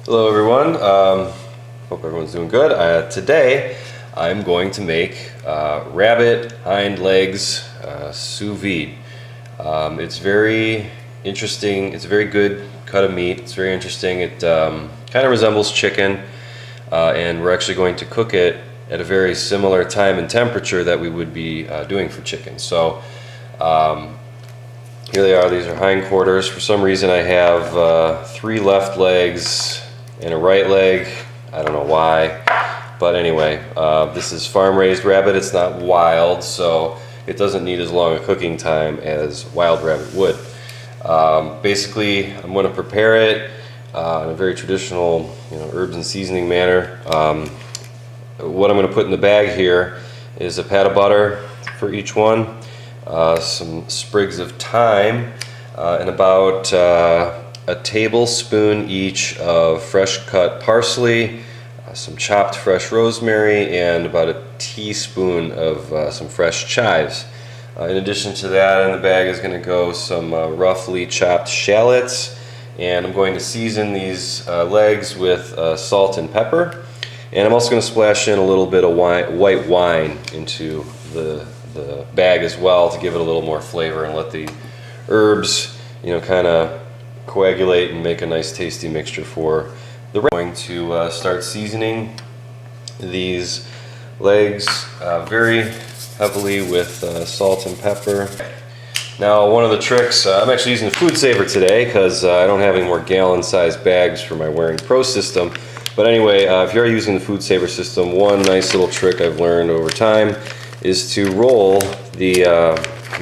Hello everyone, hope everyone's doing good. Today I'm going to make rabbit hind legs sous vide. It's very interesting, it's a very good cut of meat, it's very interesting. It kind of resembles chicken, and we're actually going to cook it at a very similar time and temperature that we would be doing for chicken. So here they are, these are hind quarters. For some reason I have 3 left legs and a right leg. I don't know why, but anyway, this is farm-raised rabbit. It's not wild, so it doesn't need as long a cooking time as wild rabbit would. Basically, I'm going to prepare it in a very traditional, herbs and seasoning manner. What I'm going to put in the bag here is a pat of butter for each one, some sprigs of thyme, and about a tablespoon each of fresh cut parsley, some chopped fresh rosemary, and about a teaspoon of some fresh chives. In addition to that, in the bag is going to go some roughly chopped shallots, and I'm going to season these legs with salt and pepper. And I'm also going to splash in a little bit of white wine into the bag as well to give it a little more flavor and let the herbs, kind of coagulate and make a nice tasty mixture for the rest. I'm going to start seasoning these legs very heavily with salt and pepper. Now, one of the tricks, I'm actually using the food saver today because I don't have any more gallon-sized bags for my Wearing Pro system. But anyway, if you're using the food saver system, one nice little trick I've learned over time is to roll the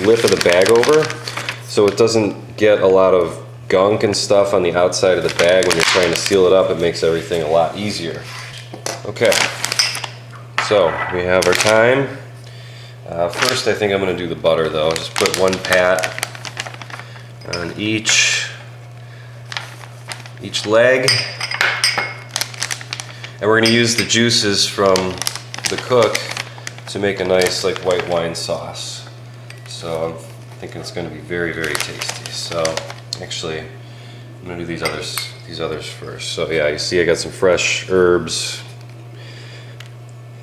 lip of the bag over so it doesn't get a lot of gunk and stuff on the outside of the bag. When you're trying to seal it up, it makes everything a lot easier. Okay, so we have our thyme. First, I think I'm going to do the butter though. Just put 1 pat on each leg. And we're going to use the juices from the cook to make a nice white wine sauce. So I'm thinking it's going to be very, very tasty. So actually, I'm going to do these others first. So yeah, you see I got some fresh herbs,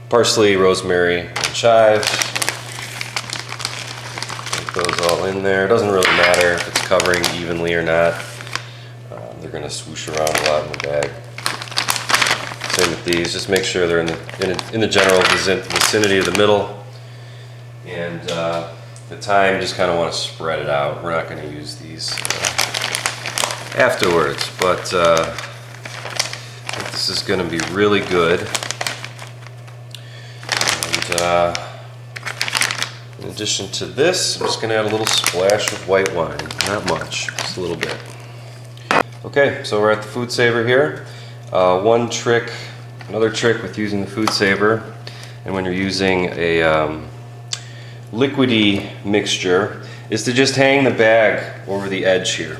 parsley, rosemary, and chives. Put those all in there. It doesn't really matter if it's covering evenly or not. They're going to swoosh around a lot in the bag. Same with these. Just make sure they're in the general vicinity of the middle. And the thyme, just kind of want to spread it out. We're not going to use these afterwards, but I think this is going to be really good. And in addition to this, I'm just going to add a little splash of white wine. Not much, just a little bit. Okay, so we're at the food saver here. Another trick with using the food saver, and when you're using a liquidy mixture, is to just hang the bag over the edge here.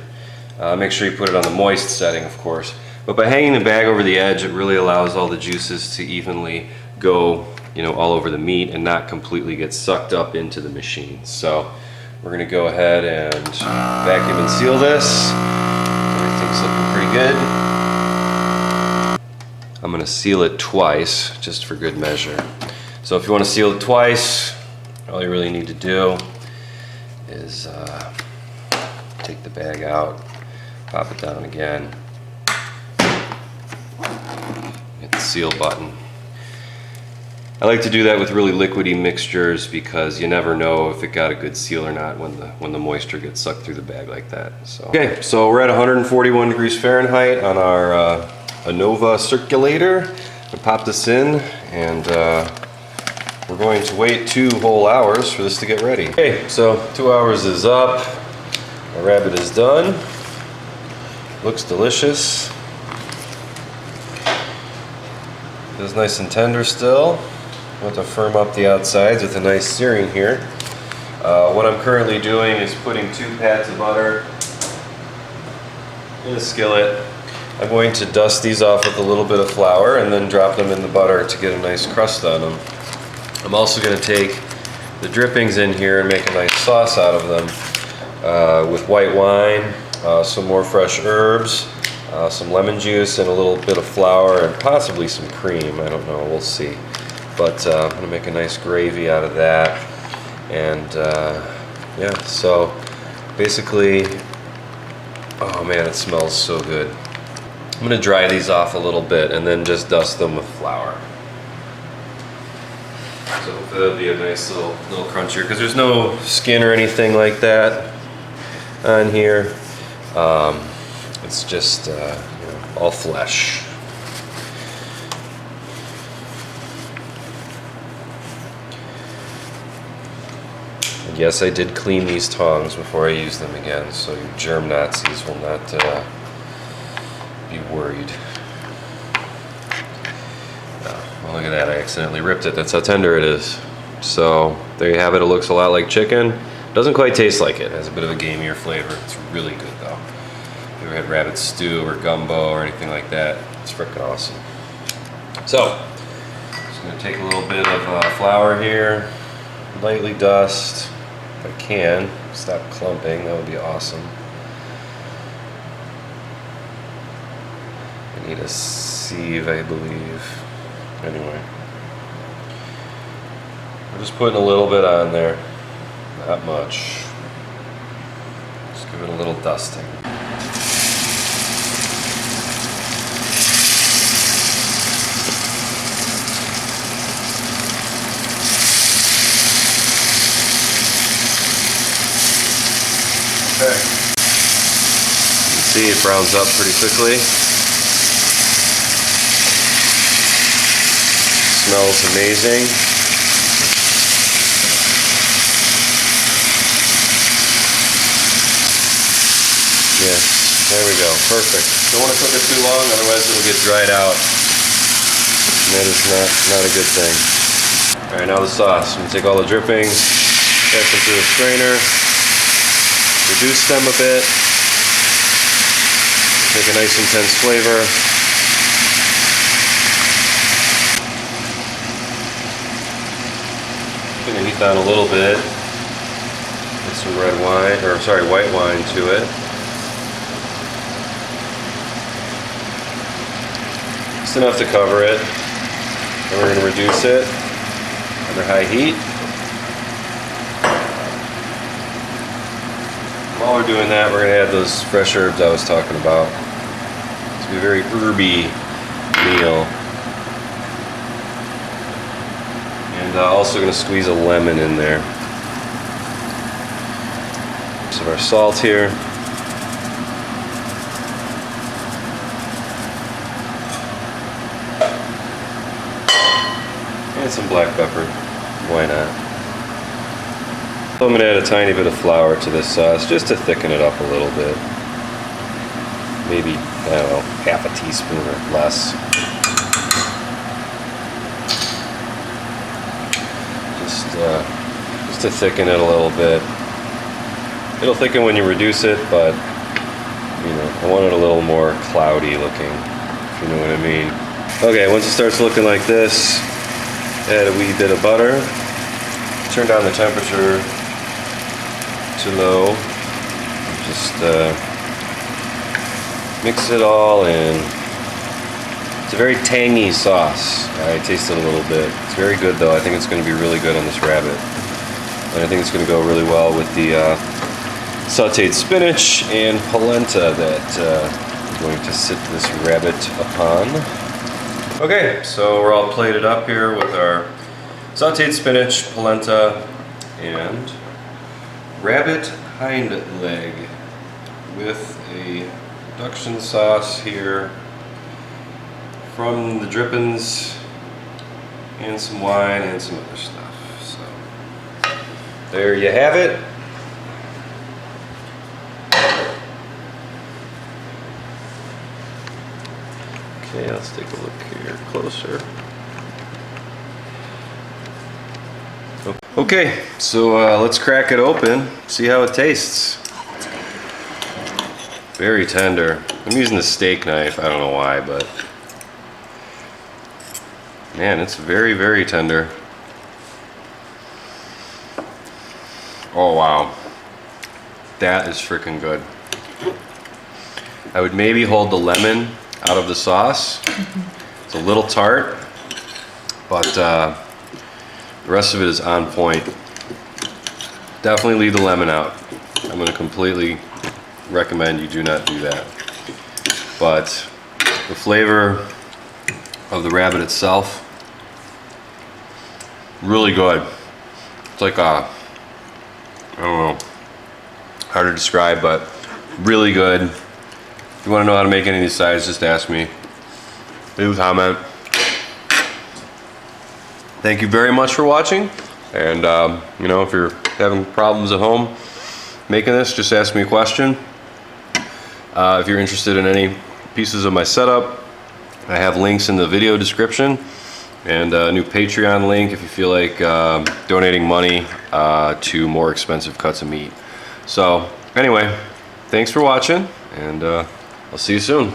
Make sure you put it on the moist setting, of course. But by hanging the bag over the edge, it really allows all the juices to evenly go, all over the meat and not completely get sucked up into the machine. So we're going to go ahead and vacuum and seal this. Everything's looking pretty good. I'm going to seal it twice, just for good measure. So if you want to seal it twice, all you really need to do is take the bag out, pop it down again, hit the seal button. I like to do that with really liquidy mixtures because you never know if it got a good seal or not when the moisture gets sucked through the bag like that. So okay, so we're at 141 degrees Fahrenheit on our Anova circulator. I pop this in, and we're going to wait 2 whole hours for this to get ready. Okay, so 2 hours is up. Our rabbit is done. Looks delicious. It is nice and tender still. I want to firm up the outsides with a nice searing here. What I'm currently doing is putting 2 pats of butter in a skillet. I'm going to dust these off with a little bit of flour and then drop them in the butter to get a nice crust on them. I'm also going to take the drippings in here and make a nice sauce out of them with white wine, some more fresh herbs, some lemon juice and a little bit of flour and possibly some cream. I don't know, we'll see. But I'm gonna make a nice gravy out of that. And yeah, so basically, oh man, it smells so good. I'm gonna dry these off a little bit and then just dust them with flour. So hopefully that'll be a nice little crunchier, because there's no skin or anything like that on here. It's just you know, all flesh. And yes, I did clean these tongs before I use them again, so you germ Nazis will not be worried. Oh, look at that, I accidentally ripped it. That's how tender it is. So there you have it. It looks a lot like chicken. Doesn't quite taste like it. It has a bit of a gamier flavor. It's really good though. If you ever had rabbit stew or gumbo or anything like that, it's freaking awesome. So, just gonna take a little bit of flour here, lightly dust. If I can, stop clumping, that would be awesome. I need a sieve, I believe. Anyway, I'm just putting a little bit on there, not much. Just give it a little dusting. Okay. You can see it browns up pretty quickly. Smells amazing. Yes, there we go, perfect. Don't want to cook it too long, otherwise it'll get dried out. And that is not a good thing. Alright, now the sauce. I'm going to take all the drippings, pass them through a strainer, reduce them a bit, make a nice intense flavor. I'm going to heat down a little bit, put some red wine, or sorry, white wine to it. Just enough to cover it. Then we're going to reduce it under high heat. While we're doing that, we're going to add those fresh herbs I was talking about. It's going to be a very herby meal. And also going to squeeze a lemon in there. Some of our salt here. And some black pepper. Why not? So I'm going to add a tiny bit of flour to this sauce just to thicken it up a little bit. Maybe, I don't know, half a teaspoon or less. Just to thicken it a little bit. It'll thicken when you reduce it, but you know, I want it a little more cloudy looking, if you know what I mean. Okay, once it starts looking like this, add a wee bit of butter. Turn down the temperature to low. Just mix it all in. It's a very tangy sauce. I tasted a little bit. It's very good though. I think it's going to be really good on this rabbit. And I think it's going to go really well with the sauteed spinach and polenta that I'm going to sit this rabbit upon. Okay, so we're all plated up here with our sauteed spinach, polenta, and rabbit hind leg with a reduction sauce here from the drippings and some wine and some other stuff. So there you have it. Okay, let's take a look here closer. Okay, so let's crack it open, see how it tastes. Very tender. I'm using the steak knife, I don't know why, but man, it's very, very tender. Oh wow, that is freaking good. I would maybe hold the lemon out of the sauce. It's a little tart, but the rest of it is on point. Definitely leave the lemon out. I'm going to completely recommend you do not do that. But the flavor of the rabbit itself, really good. It's like a, I don't know, hard to describe, but really good. If you want to know how to make any of these sides, just ask me. Leave a comment. Thank you very much for watching. And you know, if you're having problems at home making this, just ask me a question. If you're interested in any pieces of my setup, I have links in the video description and a new Patreon link if you feel like donating money to more expensive cuts of meat. So anyway, thanks for watching, and I'll see you soon.